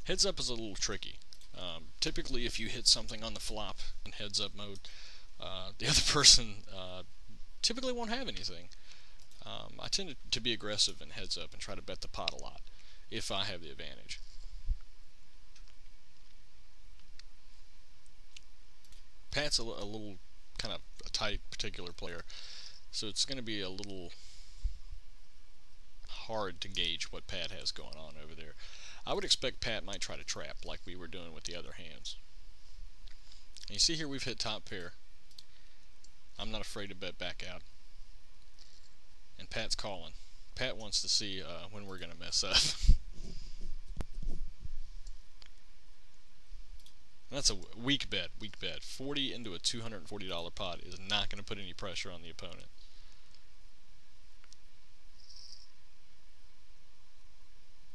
Heads up is a little tricky. Typically, if you hit something on the flop in heads up mode, the other person typically won't have anything. I tend to be aggressive in heads up and try to bet the pot a lot if I have the advantage. Pat's a little kind of a tight particular player, so it's going to be a little hard to gauge what Pat has going on over there. I would expect Pat might try to trap like we were doing with the other hands. And you see here we've hit top pair. I'm not afraid to bet back out. And Pat's calling. Pat wants to see when we're going to mess up. That's a weak bet, 40 into a $240 pot is not going to put any pressure on the opponent.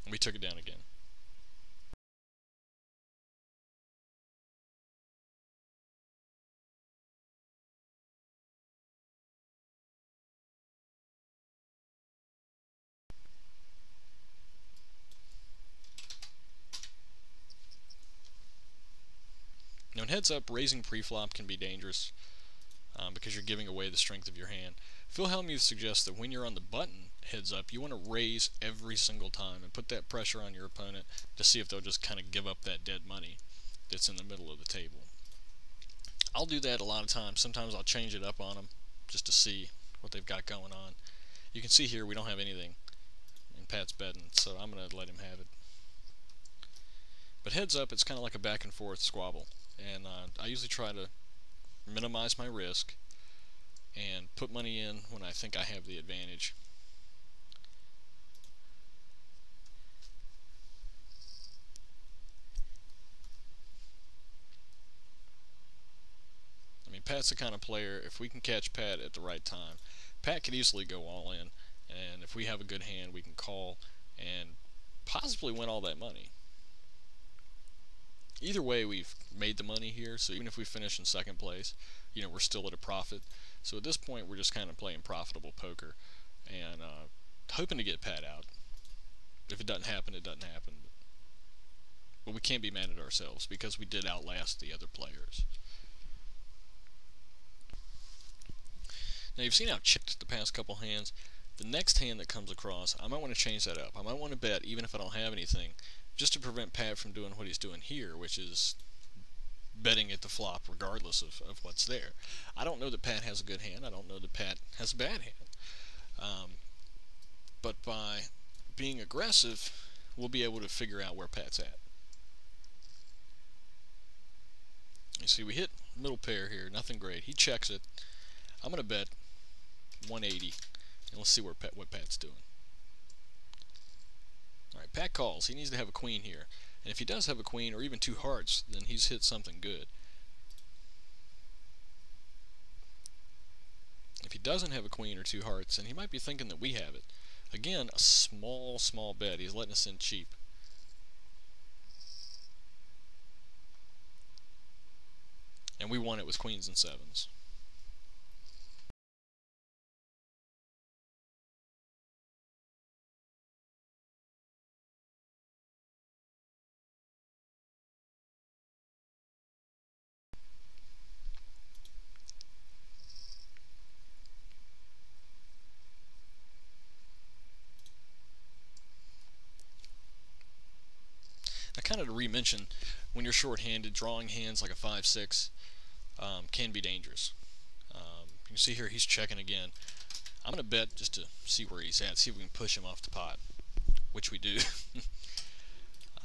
And we took it down again. Now in heads up, raising pre-flop can be dangerous because you're giving away the strength of your hand. Phil Hellmuth suggests that when you're on the button heads up, you want to raise every single time and put that pressure on your opponent to see if they'll just kind of give up that dead money that's in the middle of the table. I'll do that a lot of times. Sometimes I'll change it up on them just to see what they've got going on. You can see here we don't have anything, and Pat's betting, so I'm going to let him have it. But heads up, it's kind of like a back and forth squabble, and I usually try to minimize my risk and put money in when I think I have the advantage. I mean, Pat's the kind of player, if we can catch Pat at the right time, Pat could easily go all in, and if we have a good hand, we can call and possibly win all that money. Either way, we've made the money here, so even if we finish in second place, you know, we're still at a profit. So at this point, we're just kind of playing profitable poker and hoping to get Pat out. If it doesn't happen, it doesn't happen. But we can't be mad at ourselves because we did outlast the other players. Now you've seen how I chipped the past couple hands. The next hand that comes across, I might want to change that up. I might want to bet even if I don't have anything, just to prevent Pat from doing what he's doing here, which is betting at the flop regardless of what's there. I don't know that Pat has a good hand. I don't know that Pat has a bad hand. But by being aggressive, we'll be able to figure out where Pat's at. You see, we hit middle pair here, nothing great. He checks it. I'm going to bet 180, and let's see what Pat's doing. Alright, Pat calls. He needs to have a queen here. And if he does have a queen, or even two hearts, then he's hit something good. If he doesn't have a queen or two hearts, then he might be thinking that we have it. Again, a small bet. He's letting us in cheap. And we won it with queens and sevens. Now, kind of to re-mention, when you're short-handed, drawing hands like a 5-6 can be dangerous. You can see here he's checking again. I'm going to bet just to see where he's at, see if we can push him off the pot, which we do.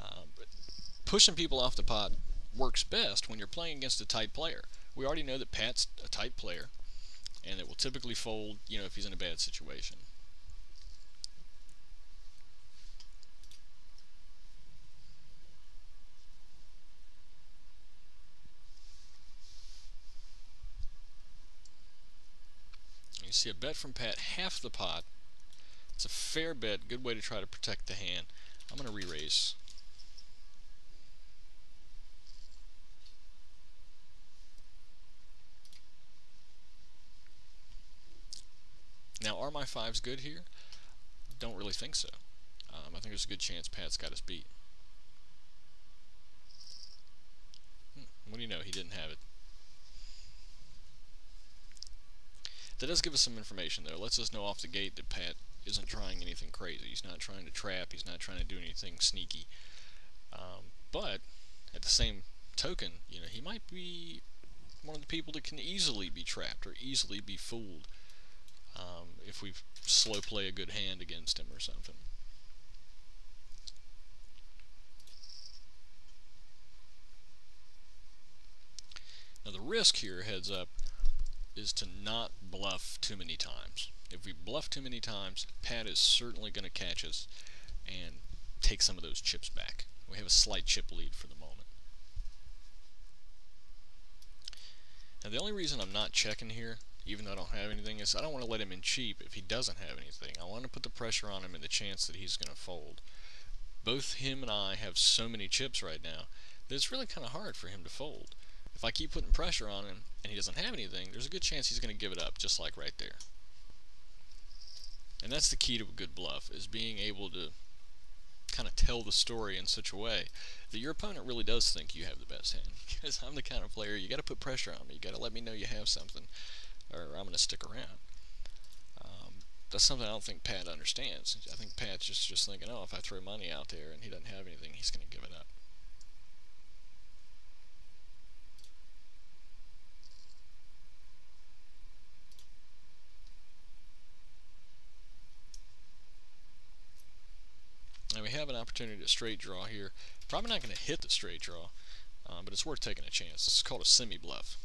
But pushing people off the pot works best when you're playing against a tight player. We already know that Pat's a tight player, and it will typically fold, you know, if he's in a bad situation. You see a bet from Pat, half the pot. It's a fair bet, good way to try to protect the hand. I'm going to re-raise. Now, are my fives good here? Don't really think so. I think there's a good chance Pat's got us beat. What do you know? He didn't have it. That does give us some information, though. It lets us know off the gate that Pat isn't trying anything crazy. He's not trying to trap. He's not trying to do anything sneaky. But at the same token, you know, he might be one of the people that can easily be trapped or easily be fooled if we slow play a good hand against him or something. Now the risk here, heads up, is to not bluff too many times. If we bluff too many times, Pat is certainly going to catch us and take some of those chips back. We have a slight chip lead for the moment. Now the only reason I'm not checking here, even though I don't have anything, is I don't want to let him in cheap if he doesn't have anything. I want to put the pressure on him and the chance that he's going to fold. Both him and I have so many chips right now that it's really kind of hard for him to fold. If I keep putting pressure on him and he doesn't have anything, there's a good chance he's going to give it up, just like right there. And that's the key to a good bluff, is being able to kind of tell the story in such a way that your opponent really does think you have the best hand. Because I'm the kind of player, you got to put pressure on me. You got to let me know you have something, or I'm going to stick around. That's something I don't think Pat understands. I think Pat's just thinking, oh, if I throw money out there and he doesn't have anything, he's going to give it up. Now we have an opportunity to straight draw here. Probably not going to hit the straight draw, but it's worth taking a chance. This is called a semi-bluff.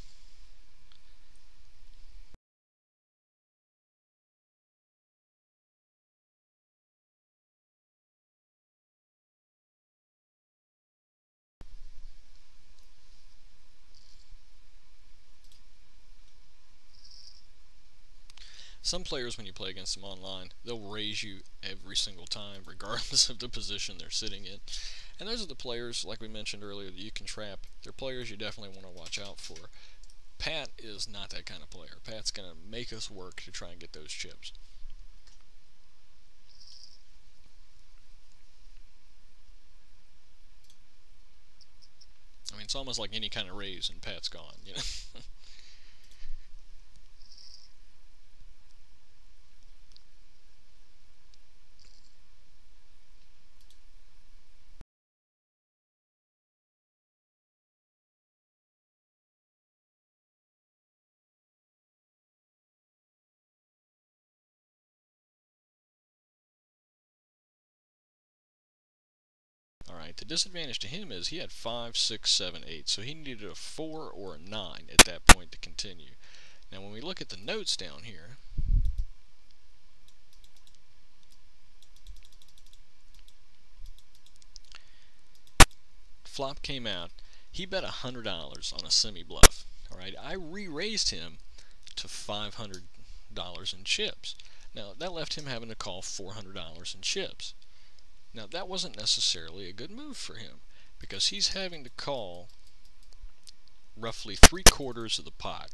Some players, when you play against them online, they'll raise you every single time, regardless of the position they're sitting in. And those are the players, like we mentioned earlier, that you can trap. They're players you definitely want to watch out for. Pat is not that kind of player. Pat's going to make us work to try and get those chips. I mean, it's almost like any kind of raise and Pat's gone, you know. Alright, the disadvantage to him is he had 5, 6, 7, 8, so he needed a 4 or a 9 at that point to continue. Now when we look at the notes down here, flop came out, he bet $100 on a semi-bluff. Alright, I re-raised him to $500 in chips. Now that left him having to call $400 in chips. Now that wasn't necessarily a good move for him, because he's having to call roughly 3/4 of the pot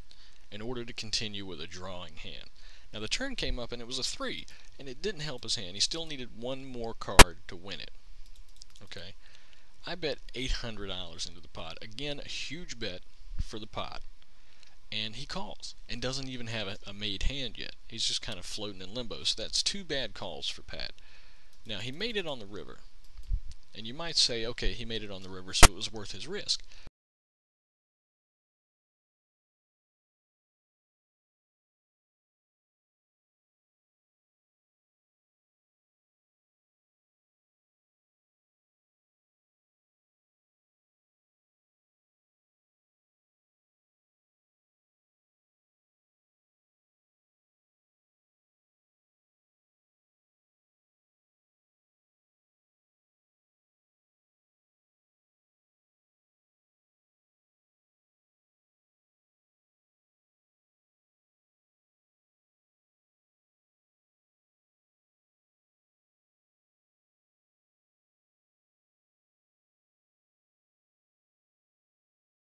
in order to continue with a drawing hand. Now the turn came up and it was a 3, and it didn't help his hand. He still needed one more card to win it. Okay, I bet $800 into the pot. Again, a huge bet for the pot. And he calls, and doesn't even have a made hand yet. He's just kind of floating in limbo, so that's 2 bad calls for Pat. Now, he made it on the river, and you might say, okay, he made it on the river, so it was worth his risk.